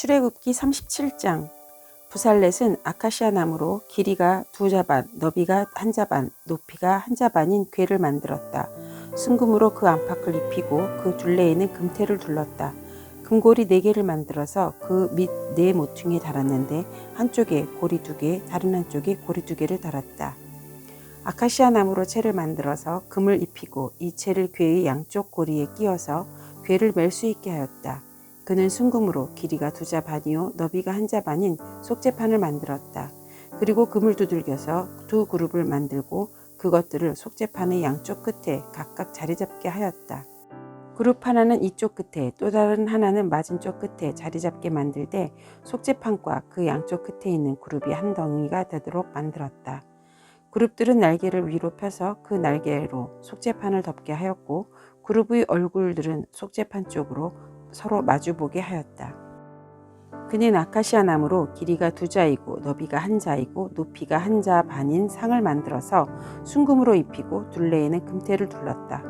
출애굽기 37장. 부살렛은 아카시아 나무로 길이가 2자반, 너비가 1자반, 높이가 1자반인 궤를 만들었다. 순금으로 그 안팎을 입히고 그 둘레에는 금테를 둘렀다. 금고리 4개를 만들어서 그 밑 4모퉁이에 달았는데 한쪽에 고리 2개, 다른 한쪽에 고리 2개를 달았다. 아카시아 나무로 채를 만들어서 금을 입히고 이 채를 궤의 양쪽 고리에 끼워서 궤를 맬 수 있게 하였다. 그는 순금으로 길이가 2자반이요 너비가 1자반인 속재판을 만들었다. 그리고 금을 두들겨서 2 그룹을 만들고 그것들을 속재판의 양쪽 끝에 각각 자리 잡게 하였다. 그룹 하나는 이쪽 끝에 또 다른 하나는 맞은쪽 끝에 자리 잡게 만들되 속재판과 그 양쪽 끝에 있는 그룹이 한 덩이가 되도록 만들었다. 그룹들은 날개를 위로 펴서 그 날개로 속재판을 덮게 하였고 그룹의 얼굴들은 속재판 쪽으로 서로 마주보게 하였다. 그는 아카시아 나무로 길이가 2자이고 너비가 1자이고 높이가 1자반인 상을 만들어서 순금으로 입히고 둘레에는 금테를 둘렀다.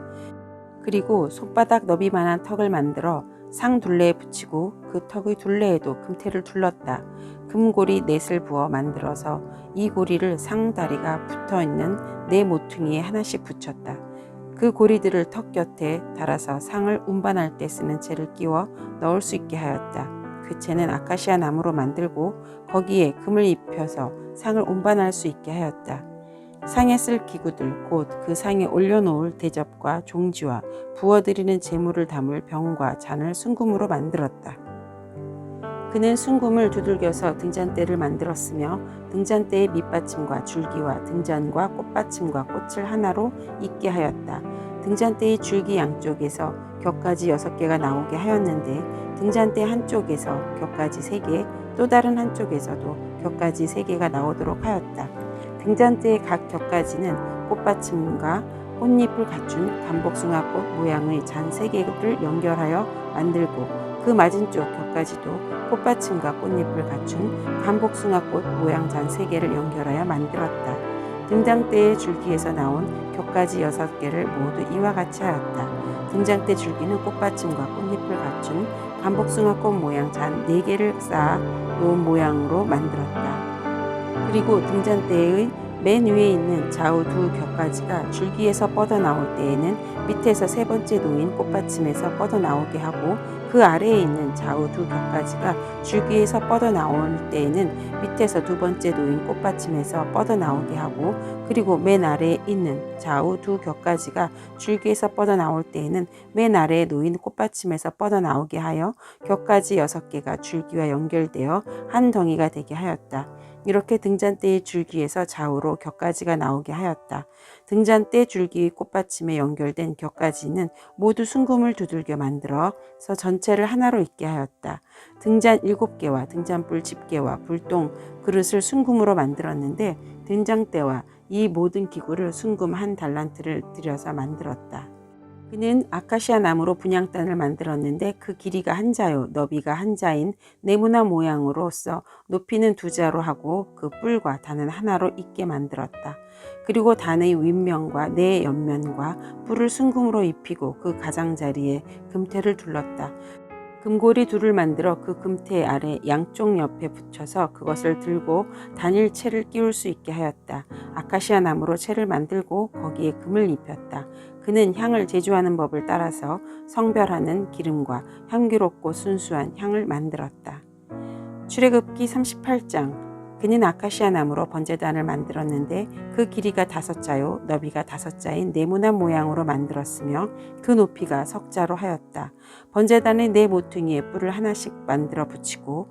그리고 손바닥 너비만한 턱을 만들어 상 둘레에 붙이고 그 턱의 둘레에도 금테를 둘렀다. 금고리 넷을 부어 만들어서 이 고리를 상 다리가 붙어있는 4모퉁이에 하나씩 붙였다. 그 고리들을 턱 곁에 달아서 상을 운반할 때 쓰는 채를 끼워 넣을 수 있게 하였다. 그 채는 아카시아 나무로 만들고 거기에 금을 입혀서 상을 운반할 수 있게 하였다. 상에 쓸 기구들 곧 그 상에 올려놓을 대접과 종지와 부어드리는 제물을 담을 병과 잔을 순금으로 만들었다. 그는 순금을 두들겨서 등잔대를 만들었으며 등잔대의 밑받침과 줄기와 등잔과 꽃받침과 꽃을 하나로 잇게 하였다. 등잔대의 줄기 양쪽에서 격가지 6개가 나오게 하였는데 등잔대 한쪽에서 격가지 3개, 또 다른 한쪽에서도 격가지 3개가 나오도록 하였다. 등잔대의 각 격가지는 꽃받침과 꽃잎을 갖춘 간복숭아꽃 모양의 잔 3개를 연결하여 만들고 그 맞은쪽 격가지도 꽃받침과 꽃잎을 갖춘 간복숭아꽃 모양 잔 3개를 연결하여 만들었다. 등잔대의 줄기에서 나온 격가지 6개를 모두 이와 같이 하였다. 등잔대 줄기는 꽃받침과 꽃잎을 갖춘 간복숭아꽃 모양 잔 4개를 쌓아 놓은 모양으로 만들었다. 그리고 등잔대의 맨 위에 있는 좌우 2 격가지가 줄기에서 뻗어나올 때에는 밑에서 3번째 놓인 꽃받침에서 뻗어나오게 하고 그 아래에 있는 좌우 2 격가지가 줄기에서 뻗어나올 때에는 밑에서 2번째 놓인 꽃받침에서 뻗어나오게 하고 그리고 맨 아래에 있는 좌우 2 격가지가 줄기에서 뻗어나올 때에는 맨 아래에 놓인 꽃받침에서 뻗어나오게 하여 격가지 6개가 줄기와 연결되어 한 덩이가 되게 하였다. 이렇게 등잔대의 줄기에서 좌우로 격가지가 나오게 하였다. 등잔대 줄기의 꽃받침에 연결된 격가지는 모두 순금을 두들겨 만들어서 전체를 하나로 잇게 하였다. 등잔 7개와 등잔불 집게와 불똥 그릇을 순금으로 만들었는데 등잔대와 이 모든 기구를 순금 1달란트를 들여서 만들었다. 그는 아카시아 나무로 분향단을 만들었는데 그 길이가 1자요 너비가 1자인 네모난 모양으로서 높이는 2자로 하고 그 뿔과 단은 하나로 잇게 만들었다. 그리고 단의 윗면과 네 옆면과 뿔을 순금으로 입히고 그 가장자리에 금테를 둘렀다. 금고리 2를 만들어 그 금테 아래 양쪽 옆에 붙여서 그것을 들고 단일 채를 끼울 수 있게 하였다. 아카시아 나무로 채를 만들고 거기에 금을 입혔다. 그는 향을 제조하는 법을 따라서 성별하는 기름과 향기롭고 순수한 향을 만들었다. 출애굽기 38장. 그는 아카시아 나무로 번제단을 만들었는데 그 길이가 5자요 너비가 5자인 네모난 모양으로 만들었으며 그 높이가 석자로 하였다. 번제단의 4모퉁이에 뿔을 하나씩 만들어 붙이고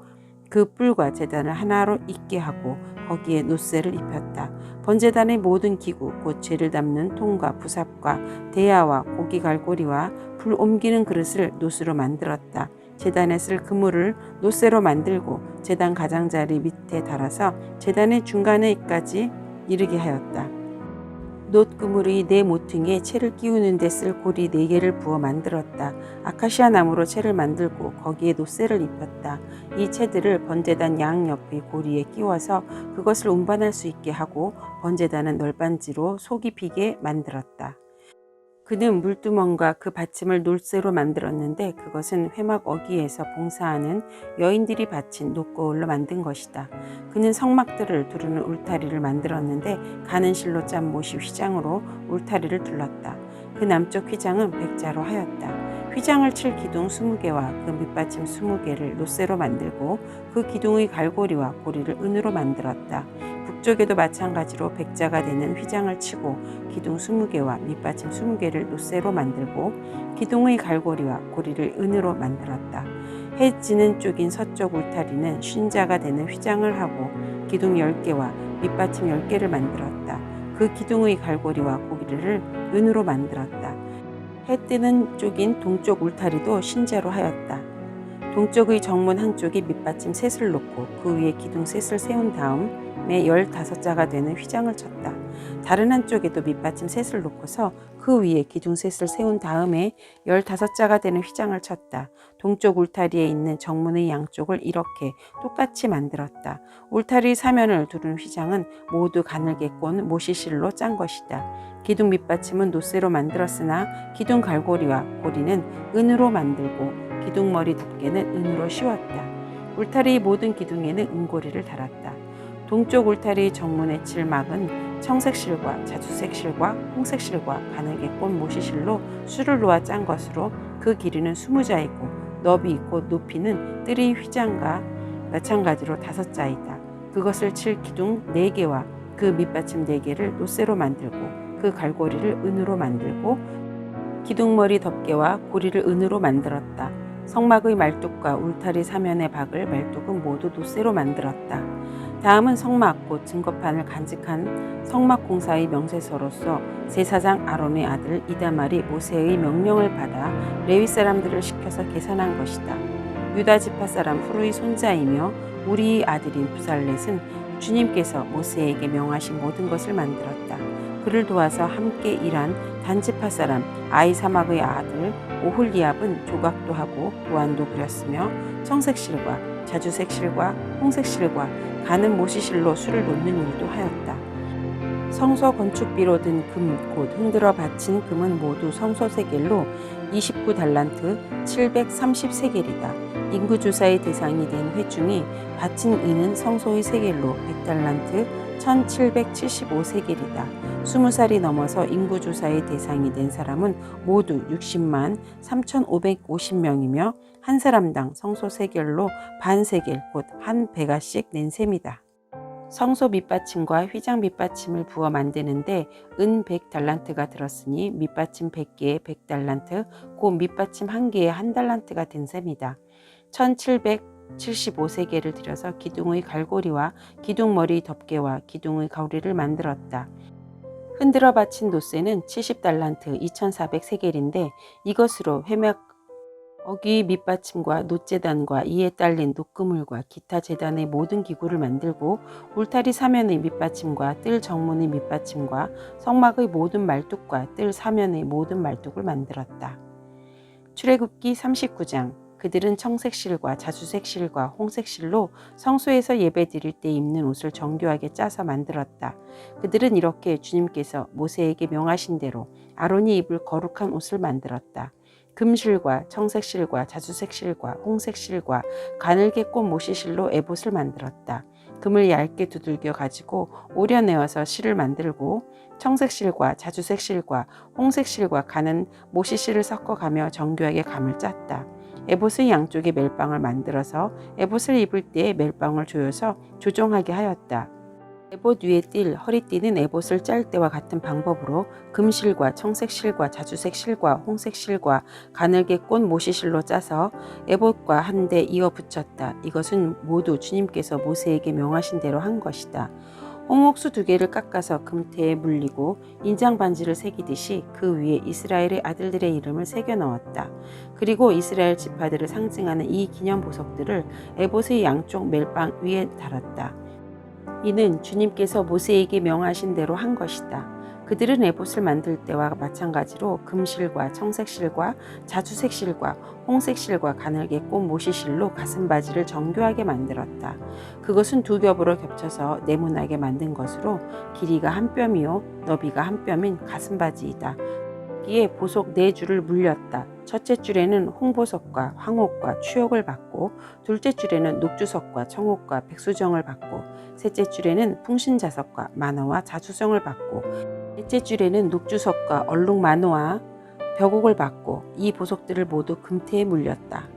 그 뿔과 제단을 하나로 잇게 하고 거기에 놋새를 입혔다. 번제단의 모든 기구 곧 죄를 담는 통과 부삽과 대야와 고기 갈고리와 불 옮기는 그릇을 놋으로 만들었다. 제단에 쓸 그물을 놋새로 만들고 제단 가장자리 밑에 달아서 제단의 중간에까지 이르게 하였다. 놋 그물의 4모퉁이에 채를 끼우는 데 쓸 고리 4개를 부어 만들었다. 아카시아 나무로 채를 만들고 거기에 놋새를 입혔다. 이 채들을 번제단 양옆의 고리에 끼워서 그것을 운반할 수 있게 하고 번제단은 널빤지로 속이 비게 만들었다. 그는 물두멍과 그 받침을 놀쇠로 만들었는데 그것은 회막 어귀에서 봉사하는 여인들이 바친 녹거울로 만든 것이다. 그는 성막들을 두르는 울타리를 만들었는데 가는 실로 짠 못이 휘장으로 울타리를 둘렀다. 그 남쪽 휘장은 백자로 하였다. 휘장을 칠 기둥 20개와 그 밑받침 20개를 노쇠로 만들고 그 기둥의 갈고리와 고리를 은으로 만들었다. 북쪽에도 마찬가지로 백자가 되는 휘장을 치고 기둥 20개와 밑받침 20개를 노쇠로 만들고 기둥의 갈고리와 고리를 은으로 만들었다. 해 지는 쪽인 서쪽 울타리는 쉰자가 되는 휘장을 하고 기둥 10개와 밑받침 10개를 만들었다. 그 기둥의 갈고리와 고리를 은으로 만들었다. 해 뜨는 쪽인 동쪽 울타리도 신재로 하였다. 동쪽의 정문 한쪽에 밑받침 셋을 놓고 그 위에 기둥 셋을 세운 다음에 15자가 되는 휘장을 쳤다. 다른 한쪽에도 밑받침 셋을 놓고서 그 위에 기둥 셋을 세운 다음에 15자가 되는 휘장을 쳤다. 동쪽 울타리에 있는 정문의 양쪽을 이렇게 똑같이 만들었다. 울타리 사면을 두른 휘장은 모두 가늘게 꼰 모시실로 짠 것이다. 기둥 밑받침은 노쇠로 만들었으나 기둥 갈고리와 고리는 은으로 만들고 기둥머리 덮개는 은으로 씌웠다. 울타리의 모든 기둥에는 은고리를 달았다. 동쪽 울타리의 정문에 칠 막은 청색실과 자주색실과 홍색실과 가늘게 꼰 모시실로 수를 놓아 짠 것으로 그 길이는 20자이고 너비 곧 높이는 뜰의 휘장과 마찬가지로 5자이다. 그것을 칠 기둥 4개와 그 밑받침 4개를 노쇠로 만들고 그 갈고리를 은으로 만들고 기둥머리 덮개와 고리를 은으로 만들었다. 성막의 말뚝과 울타리 사면의 박을 말뚝은 모두 노쇠로 만들었다. 다음은 성막 곧 증거판을 간직한 성막 공사의 명세서로서 제사장 아론의 아들 이다말이 모세의 명령을 받아 레위 사람들을 시켜서 계산한 것이다. 유다 지파 사람 후르의 손자이며 우리의 아들인 부살렛은 주님께서 모세에게 명하신 모든 것을 만들었다. 그를 도와서 함께 일한 단지파 사람 아이사막의 아들 오홀리압은 조각도 하고 도안도 그렸으며 청색실과 자주색실과 홍색실과 가는 모시실로 수를 놓는 일도 하였다. 성소 건축비로 든 금 곧 흔들어 바친 금은 모두 성소 세겔로 29달란트 730세겔이다. 인구조사의 대상이 된 회중이 바친 은은 성소의 세겔로 100달란트 1775세겔이다. 20살이 넘어서 인구조사의 대상이 된 사람은 모두 60만 3550명이며 한 사람당 성소 세겔로 반 세겔 곧 한 베가씩 낸 셈이다. 성소 밑받침과 휘장 밑받침을 부어 만드는데 은 100달란트가 들었으니 밑받침 100개에 100달란트 곧 밑받침 1개에 1달란트가 된 셈이다. 1775세겔을 들여서 기둥의 갈고리와 기둥머리 덮개와 기둥의 가우리를 만들었다. 흔들어 바친 노쇠는 70달란트 2400세겔인데 이것으로 회막 어귀 밑받침과 놋재단과 이에 딸린 녹그물과 기타 재단의 모든 기구를 만들고 울타리 사면의 밑받침과 뜰 정문의 밑받침과 성막의 모든 말뚝과 뜰 사면의 모든 말뚝을 만들었다. 출애굽기 39장. 그들은 청색실과 자주색실과 홍색실로 성소에서 예배드릴 때 입는 옷을 정교하게 짜서 만들었다. 그들은 이렇게 주님께서 모세에게 명하신 대로 아론이 입을 거룩한 옷을 만들었다. 금실과 청색실과 자주색실과 홍색실과 가늘게 꼰 모시실로 에봇을 만들었다. 금을 얇게 두들겨 가지고 오려내어서 실을 만들고 청색실과 자주색실과 홍색실과 가는 모시실을 섞어가며 정교하게 감을 짰다. 에봇의 양쪽에 멜빵을 만들어서 에봇을 입을 때에 멜빵을 조여서 조정하게 하였다. 에봇 위에 띌, 허리띠는 에봇을 짤 때와 같은 방법으로 금실과 청색실과 자주색실과 홍색실과 가늘게 꼰 모시실로 짜서 에봇과 한데 이어 붙였다. 이것은 모두 주님께서 모세에게 명하신 대로 한 것이다. 홍옥수 2개를 깎아서 금태에 물리고 인장 반지를 새기듯이 그 위에 이스라엘의 아들들의 이름을 새겨 넣었다. 그리고 이스라엘 지파들을 상징하는 이 기념 보석들을 에봇의 양쪽 멜빵 위에 달았다. 이는 주님께서 모세에게 명하신 대로 한 것이다. 그들은 에봇을 만들 때와 마찬가지로 금실과 청색실과 자주색실과 홍색실과 가늘게 꼰 모시실로 가슴바지를 정교하게 만들었다. 그것은 2겹으로 겹쳐서 네모나게 만든 것으로 길이가 1뼘이요 너비가 1뼘인 가슴바지이다. 받기에 보석 4줄을 물렸다. 첫째 줄에는 홍보석과 황옥과 추욕을 받고, 둘째 줄에는 녹주석과 청옥과 백수정을 받고, 셋째 줄에는 풍신자석과 만화와 자수정을 받고, 넷째 줄에는 녹주석과 얼룩만호와 벽옥을 받고, 이 보석들을 모두 금태에 물렸다.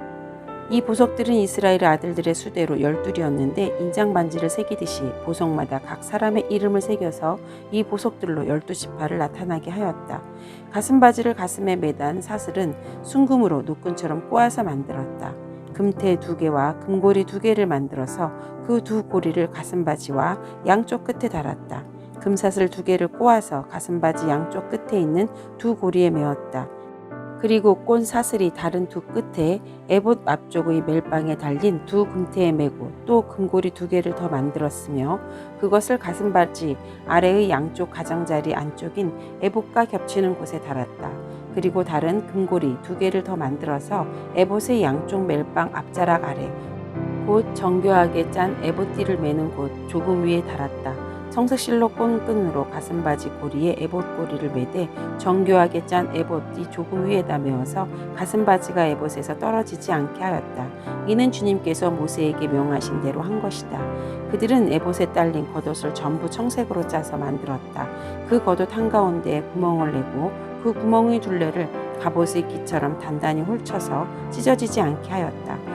이 보석들은 이스라엘 아들들의 수대로 12이었는데 인장반지를 새기듯이 보석마다 각 사람의 이름을 새겨서 이 보석들로 12지파를 나타나게 하였다. 가슴바지를 가슴에 매단 사슬은 순금으로 노끈처럼 꼬아서 만들었다. 금태 2개와 금고리 2개를 만들어서 그 2고리를 가슴바지와 양쪽 끝에 달았다. 금사슬 2개를 꼬아서 가슴바지 양쪽 끝에 있는 2고리에 메었다. 그리고 꼰 사슬이 다른 2 끝에 에봇 앞쪽의 멜빵에 달린 2 금태에 메고 또 금고리 2개를 더 만들었으며 그것을 가슴바지 아래의 양쪽 가장자리 안쪽인 에봇과 겹치는 곳에 달았다. 그리고 다른 금고리 2개를 더 만들어서 에봇의 양쪽 멜빵 앞자락 아래 곧 정교하게 짠 에봇띠를 매는 곳 조금 위에 달았다. 청색실로 꼰 끈으로 가슴바지 고리에 에봇 고리를 매되 정교하게 짠 에봇띠 조금 위에다 메어서 가슴바지가 에봇에서 떨어지지 않게 하였다. 이는 주님께서 모세에게 명하신 대로 한 것이다. 그들은 에봇에 딸린 겉옷을 전부 청색으로 짜서 만들었다. 그 겉옷 한가운데에 구멍을 내고 그 구멍의 둘레를 갑옷의 기처럼 단단히 홀쳐서 찢어지지 않게 하였다.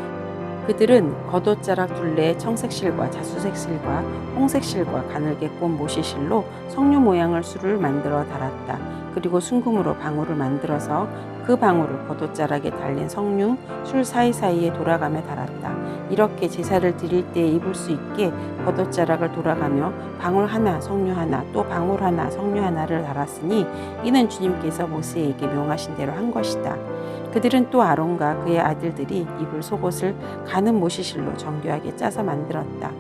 그들은 겉옷자락 둘레에 청색실과 자수색실과 홍색실과 가늘게 꼰 모시실로 석류 모양을 수를 만들어 달았다. 그리고 순금으로 방울을 만들어서 그 방울을 겉옷자락에 달린 석류 술 사이사이에 돌아가며 달았다. 이렇게 제사를 드릴 때에 입을 수 있게 겉옷자락을 돌아가며 방울 하나, 석류 하나, 또 방울 하나, 석류 하나를 달았으니 이는 주님께서 모세에게 명하신 대로 한 것이다. 그들은 또 아론과 그의 아들들이 입을 속옷을 가는 모시실로 정교하게 짜서 만들었다.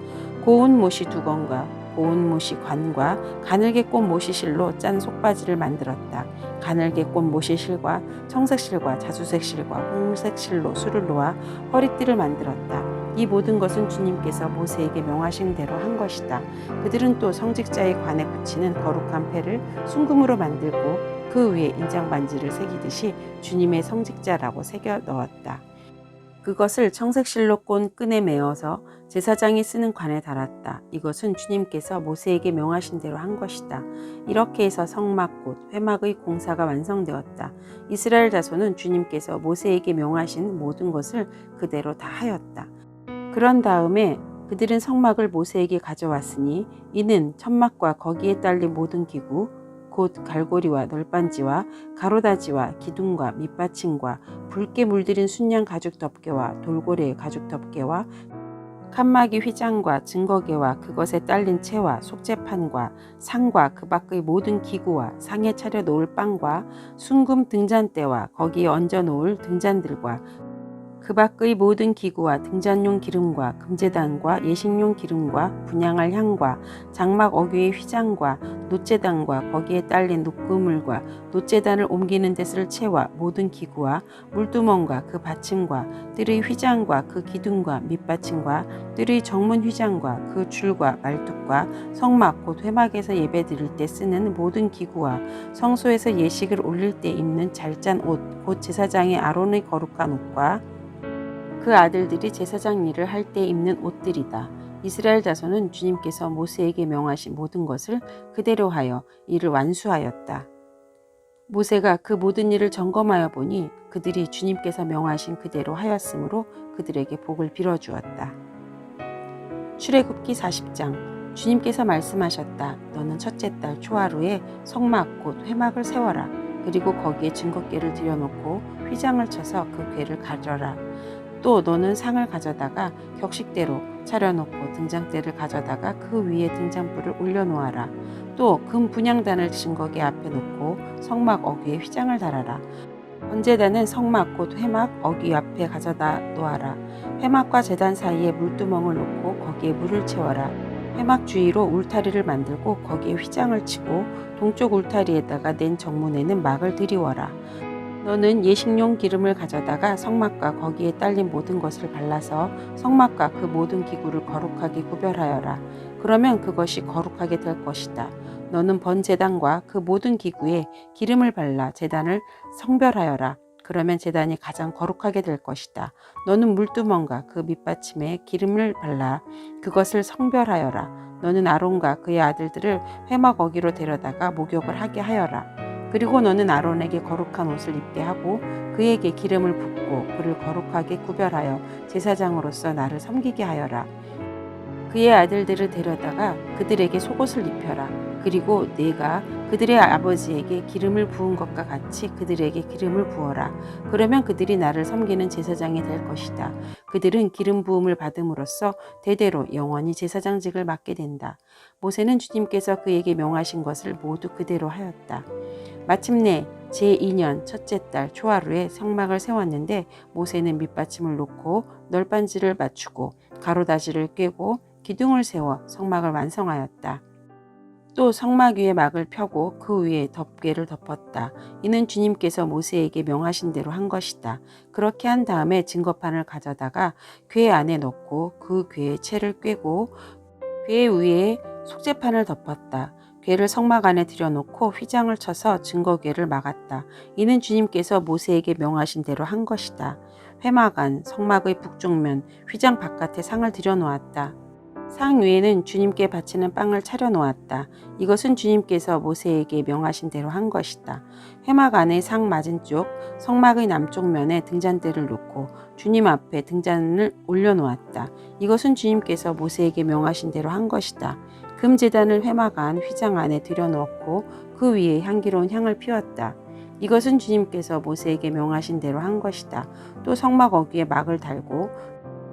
고운 모시 두건과 고운 모시 관과 가늘게 꼰 모시실로 짠 속바지를 만들었다. 가늘게 꼰 모시실과 청색실과 자수색실과 홍색실로 수를 놓아 허리띠를 만들었다. 이 모든 것은 주님께서 모세에게 명하신 대로 한 것이다. 그들은 또 성직자의 관에 붙이는 거룩한 패를 순금으로 만들고 그 위에 인장반지를 새기듯이 주님의 성직자라고 새겨 넣었다. 그것을 청색실로 꼰 끈에 메어서 제사장이 쓰는 관에 달았다. 이것은 주님께서 모세에게 명하신 대로 한 것이다. 이렇게 해서 성막 곧 회막의 공사가 완성되었다. 이스라엘 자손은 주님께서 모세에게 명하신 모든 것을 그대로 다 하였다. 그런 다음에 그들은 성막을 모세에게 가져왔으니 이는 천막과 거기에 딸린 모든 기구 곧 갈고리와 널빤지와 가로다지와 기둥과 밑받침과 붉게 물들인 순양 가죽 덮개와 돌고래의 가죽 덮개와 칸막이 휘장과 증거개와 그것에 딸린 채와 속재판과 상과 그 밖의 모든 기구와 상에 차려 놓을 빵과 순금 등잔대와 거기에 얹어 놓을 등잔들과 그 밖의 모든 기구와 등잔용 기름과 금제단과 예식용 기름과 분향할 향과 장막 어귀의 휘장과 놋제단과 거기에 딸린 녹그물과 놋제단을 옮기는 데 쓸 채와 모든 기구와 물두멍과 그 받침과 뜰의 휘장과 그 기둥과 밑받침과 뜰의 정문 휘장과 그 줄과 말뚝과 성막 곧 회막에서 예배드릴 때 쓰는 모든 기구와 성소에서 예식을 올릴 때 입는 잘 짠 옷 곧 제사장의 아론의 거룩한 옷과 그 아들들이 제사장 일을 할 때 입는 옷들이다. 이스라엘 자손은 주님께서 모세에게 명하신 모든 것을 그대로 하여 이를 완수하였다. 모세가 그 모든 일을 점검하여 보니 그들이 주님께서 명하신 그대로 하였으므로 그들에게 복을 빌어주었다. 출애굽기 40장. 주님께서 말씀하셨다. 너는 첫째 달 초하루에 성막 곧 회막을 세워라. 그리고 거기에 증거궤를 들여놓고 휘장을 쳐서 그 궤를 가져라. 또 너는 상을 가져다가 격식대로 차려놓고 등잔대를 가져다가 그 위에 등잔불을 올려놓아라. 또 금 분향단을 증거궤 앞에 놓고 성막 어귀에 휘장을 달아라. 번제단은 성막 곧 회막 어귀 앞에 가져다 놓아라. 회막과 제단 사이에 물두멍을 놓고 거기에 물을 채워라. 회막 주위로 울타리를 만들고 거기에 휘장을 치고 동쪽 울타리에다가 낸 정문에는 막을 들이워라. 너는 예식용 기름을 가져다가 성막과 거기에 딸린 모든 것을 발라서 성막과 그 모든 기구를 거룩하게 구별하여라. 그러면 그것이 거룩하게 될 것이다. 너는 번제단과 그 모든 기구에 기름을 발라 제단을 성별하여라. 그러면 제단이 가장 거룩하게 될 것이다. 너는 물두멍과 그 밑받침에 기름을 발라 그것을 성별하여라. 너는 아론과 그의 아들들을 회막 어기로 데려다가 목욕을 하게 하여라. 그리고 너는 아론에게 거룩한 옷을 입게 하고 그에게 기름을 붓고 그를 거룩하게 구별하여 제사장으로서 나를 섬기게 하여라. 그의 아들들을 데려다가 그들에게 속옷을 입혀라. 그리고 네가 그들의 아버지에게 기름을 부은 것과 같이 그들에게 기름을 부어라. 그러면 그들이 나를 섬기는 제사장이 될 것이다. 그들은 기름 부음을 받음으로써 대대로 영원히 제사장직을 맡게 된다. 모세는 주님께서 그에게 명하신 것을 모두 그대로 하였다. 마침내 제2년 첫째 달 초하루에 성막을 세웠는데 모세는 밑받침을 놓고 널빤지를 맞추고 가로다지를 꿰고 기둥을 세워 성막을 완성하였다. 또 성막 위에 막을 펴고 그 위에 덮개를 덮었다. 이는 주님께서 모세에게 명하신 대로 한 것이다. 그렇게 한 다음에 증거판을 가져다가 궤 안에 넣고 그 궤에 채를 꿰고 궤 위에 속죄판을 덮었다. 궤를 성막 안에 들여놓고 휘장을 쳐서 증거궤를 막았다. 이는 주님께서 모세에게 명하신 대로 한 것이다. 회막 안 성막의 북쪽면 휘장 바깥에 상을 들여놓았다. 상 위에는 주님께 바치는 빵을 차려놓았다. 이것은 주님께서 모세에게 명하신 대로 한 것이다. 회막 안의 상 맞은쪽 성막의 남쪽 면에 등잔대를 놓고 주님 앞에 등잔을 올려놓았다. 이것은 주님께서 모세에게 명하신 대로 한 것이다. 금제단을 회막 안 휘장 안에 들여놓고 그 위에 향기로운 향을 피웠다. 이것은 주님께서 모세에게 명하신 대로 한 것이다. 또 성막 어귀에 막을 달고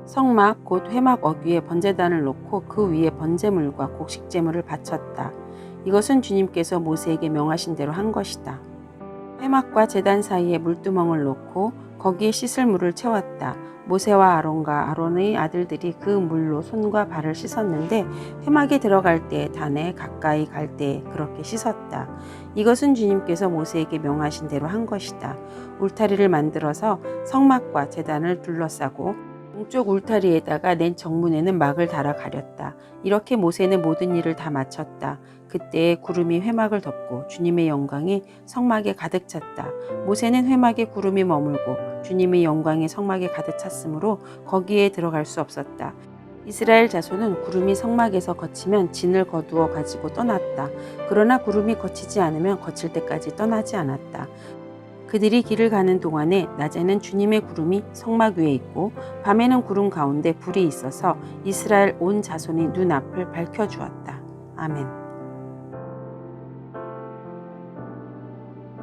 성막 곧 회막 어귀에 번제단을 놓고 그 위에 번제물과 곡식제물을 바쳤다. 이것은 주님께서 모세에게 명하신 대로 한 것이다. 회막과 제단 사이에 물두멍을 놓고 거기에 씻을 물을 채웠다. 모세와 아론과 아론의 아들들이 그 물로 손과 발을 씻었는데 회막에 들어갈 때 단에 가까이 갈 때 그렇게 씻었다. 이것은 주님께서 모세에게 명하신 대로 한 것이다. 울타리를 만들어서 성막과 제단을 둘러싸고 동쪽 울타리에다가 낸 정문에는 막을 달아 가렸다. 이렇게 모세는 모든 일을 다 마쳤다. 그때 구름이 회막을 덮고 주님의 영광이 성막에 가득 찼다. 모세는 회막에 구름이 머물고 주님의 영광이 성막에 가득 찼으므로 거기에 들어갈 수 없었다. 이스라엘 자손은 구름이 성막에서 거치면 진을 거두어 가지고 떠났다. 그러나 구름이 거치지 않으면 거칠 때까지 떠나지 않았다. 그들이 길을 가는 동안에 낮에는 주님의 구름이 성막 위에 있고 밤에는 구름 가운데 불이 있어서 이스라엘 온 자손이 눈앞을 밝혀주었다. 아멘.